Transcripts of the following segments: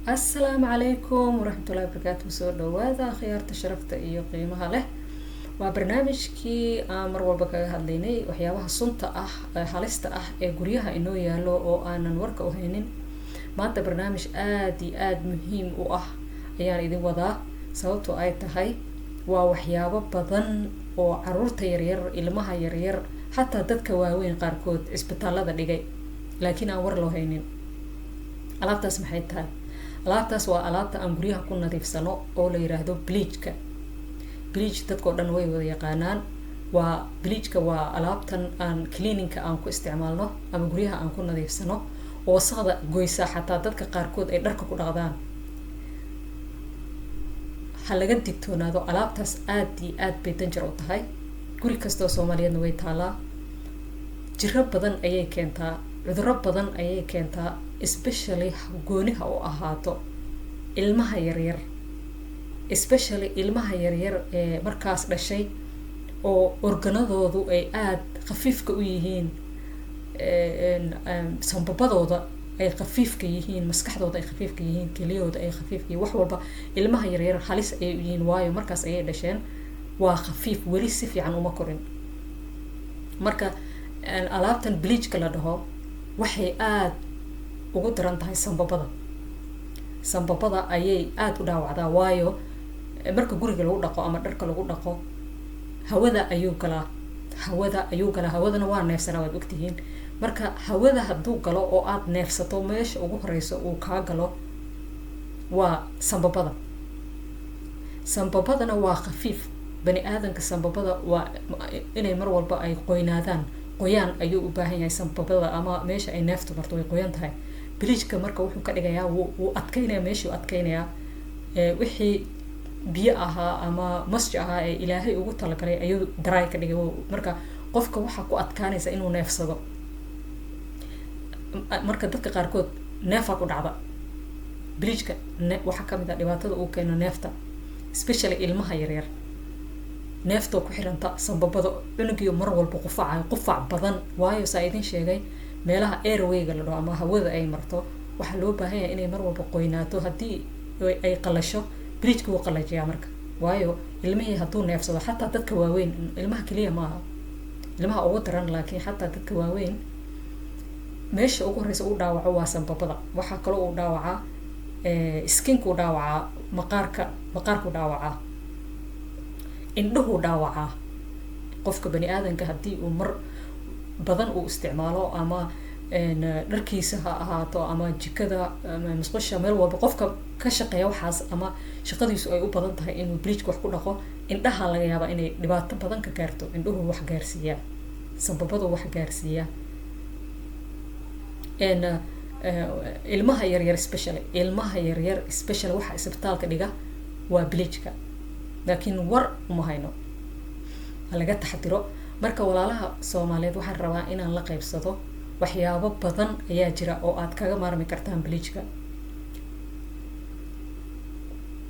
السلام عليكم ورحمة الله وبركاته. سو دhowaada khiyaarta sharafta iyo qiimaha leh. waa barnaamijkii aan mar walba kaga hadlaynay waxyaabaha sunta ah halista ah ee guryaha inoo yaalo oo aanan warka u haynin. maanta barnaamij aad iyo aad muhiim u ah ayaan idin wadaa, sababtoo ay tahay waa waxyaabo badan oo caruurta yaryar, ilmaha yaryar, xataa dadka waaweyn qaarkood isbitaalada dhigay laakiin aan war loo haynin. alaabtaas maxay tahay? alaabtaas waa alaabta aan guryaha ku nadiifsano oo la yiraahdo bleachka. bleach dadkoo dhan way wada yaqaanaan. bleachka waa alaabtan aan cleaninka aan ku isticmaalno ama guryaha aan ku nadiifsano oo wasaqda goysa, xataa dadka qaarkood ay dharka ku dhaqdaan. ha laga digtoonaado, alaabtaas aad iyo aad bay danger u tahay. guri kastoo Soomaaliyeedna way taalaa. jiro badan ayay keentaa, cudurro badan ayay keentaa, especially gooniha u ahaato ilmaha yaryar, especially ilmaha yaryar ee markaas dhashay oo organadoodu ay aad khafiifka u yihiin, sanbabadooda ay khafiifka yihiin, maskaxdooda ay khafiifka yihiin, keliyooda ay khafiifka yihiin, wax walba ilmaha yaryar halis ayay u yihiin, waayo markaas ayay dhasheen waa khafiif, weli si fiican uma korin. marka alaabtan bleachka la dhaho waxay aad ugu daran tahay sanbabada ayay aad u dhaawacdaa, waayo marka guriga lagu dhaqo ama dharka lagu dhaqo hawada ayuu galaa. hawadana waa neefsanaa, waad ogtihiin. marka hawada hadduu galo oo aad neefsato, meesha ugu horeyso uu kaa galo waa sanbabadana waa khafiif. bani aadanka sanbabada waa inay mar walba ay qoynaadaan, qoyaan ayuu u baahan yahay sanbabada, ama meesha ay neeftu marto way qoyan tahay. bleachka marka wuxuu ka dhigayaa wuu adkeynaya, meeshuu adkeynayaa wixii biyo ahaa ama masji ahaa ee ilaahay ugu talagalay ayuu dry ka dhigay. marka qofka waxaa ku adkaanaysa inuu neefsado. marka dadka qaarkood neefaa ku dhacda. bleachka waxaa kamid ah dhibaatada uu keeno neefta, especially ilmaha yaryar. neeftoo ku xiranta sanbabada, cunugiyo mar walba qufac badan, waayo saa idin sheegay meelaha airwayga la dhaho ama hawada ay marto waxaa loo baahan yahay inay mar walba qoynaato. haddii ay qalasho, bleachka wuu qalajiyaa marka, waayo ilmihii hadduu neefsado, xataa dadka waaweyn, ilmaha keliya maaha, ilmaha ugu daran, laakiin xataa dadka waaweyn meesha ugu horeysa uu dhaawaco waa sanbabada. waxaa kaloo uu dhaawacaa skinkuu dhaawacaa, maqaarku dhaawacaa, indhuhu dhaawacaa. qofka bani aadanka haddii uu mar badan uu isticmaalo, ama dharkiisa ha ahaato, ama jikada, ama musqusha, meel walba qofka ka shaqeeya waxaas, ama shaqadiisu ay u badan tahay inuu bleachka wax ku dhaqo, indhaha laga yaabaa inay dhibaato badan ka gaarto. indhuhu wax gaarsiiyaa, sanbabadu wax gaarsiiyaa. ilmaha yaryar especially waxa isbitaalka dhiga waa bleachka, laakiin war uma hayno. ha laga taxadiro. marka walaalaha Soomaaliyeed waxaan rabaa inaan la qaybsado waxyaabo badan ayaa jira oo aad kaga maarmi kartaan bleachka.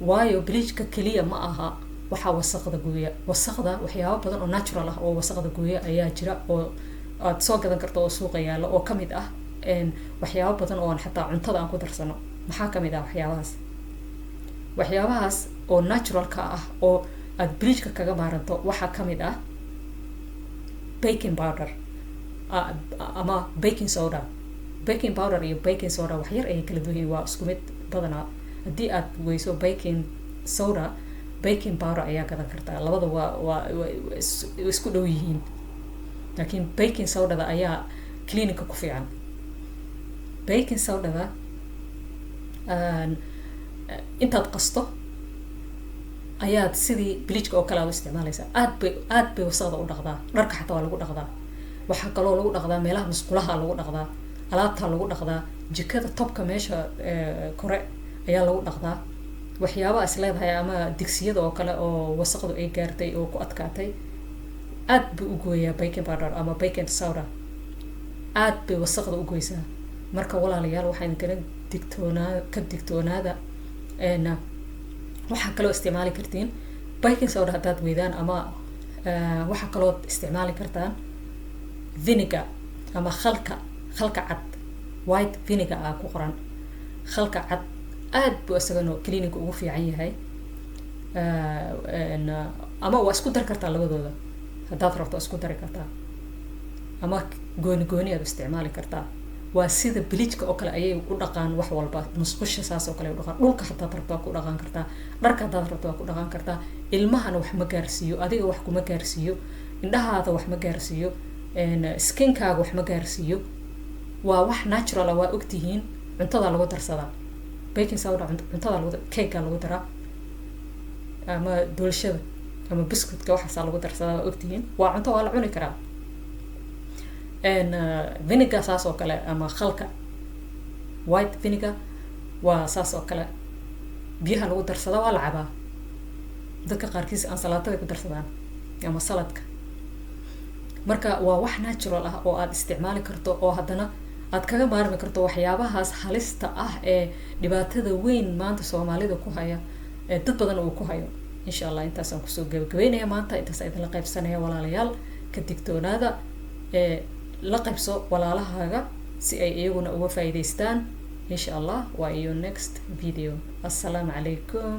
waayo bleachka keliya ma aha waxa wasaqda gooya. waxyaabo badan oo natural ah oo wasaqda gooya ayaa jira oo aad soo gadan karto oo suuqa yaalo, oo kamid ah waxyaabo badan oo xataa cuntada aan ku darsano. maxaa kamid ah waxyaabahaas oo naturalka ah oo aad bleachka kaga maaranto? waxaa kamid ah baking powder ama baking soda. baking powder iyo baking soda wax yar ayay kala duwan yihiin, waa isku mid badanaa. haddii aad weyso baking soda, baking powder ayaa gadan kartaa. labada waa isku dhow yihiin, laakiin baking sodada ayaa cleaninka ku fiican. baking sodada intaad qasto ayaad sidii bleachka oo kale aad u isticmaalaysaa. aad bay wasaqda u dhaqdaa. dharka xataa waa lagu dhaqdaa. waxaa kaloo lagu dhaqdaa meelaha musqulaha lagu dhaqdaa, alaabta lagu dhaqdaa, jikada topka meesha kore ayaa lagu dhaqdaa. waxyaabaha is leedahay ama digsiyada oo kale oo wasaqdu ay gaartay oo ku adkaatay, aad buu u gooyaa baking powder ama baking soda. aad bay wasaqda u goysaa. marka walaalayaal waxaan kala digtoonaada. waxaa kaloo isticmaali kartiin baking soda haddaad weydaan, ama waxaa kaloo isticmaali kartaan vinegar ama khalka cad, white vinegar ku qoran. khalka cad aad buu isagana clinic ugu fiican yahay ama waa isku dari kartaa labadooda haddaad rabto isku dari kartaa ama gooni aad isticmaali kartaa waa sida bleachka oo kale ayay u dhaqaan wax walba musqusha saas oo kale u dhaqaan dhulka haddaad rabto ku dhaqan kartaa dharka haddaad rabto ku dhaqan kartaa ilmahana wax ma gaarsiiyo adiga wax kuma gaarsiiyo indhahaada wax ma gaarsiiyo skinkaaga wax ma gaarsiiyo waa wax natural ah waa ogtihiin cuntada lagu darsadaa baking soda cuntada lagu cake lagu daraa ama doolshada ama biscuitka waxaas lagu darsadaa waa ogtihiin waa cunto waa la cuni karaa vinegar saas oo kale ama khalka white vinegar waa saas oo kale biyaha lagu darsadaa waa la cabaa dadka qaarkiis aan salaatada ku darsadaan ama saladka marka waa wax natural ah oo aad isticmaali karto oo haddana aad kaga maarmi karto waxyaabahaas halista ah ee dhibaatada weyn maanta Soomaalida ku haya ee dad badan uu ku hayo insha Allah intaas aan kusoo gabagabeynaya maanta intaas idin la qaybsanaya walaalayaal ka digtoonaada la qaybso walaalahaaga si ay iyaguna uga faa'iideystaan insha Allah waa iyo next video assalamu alaykum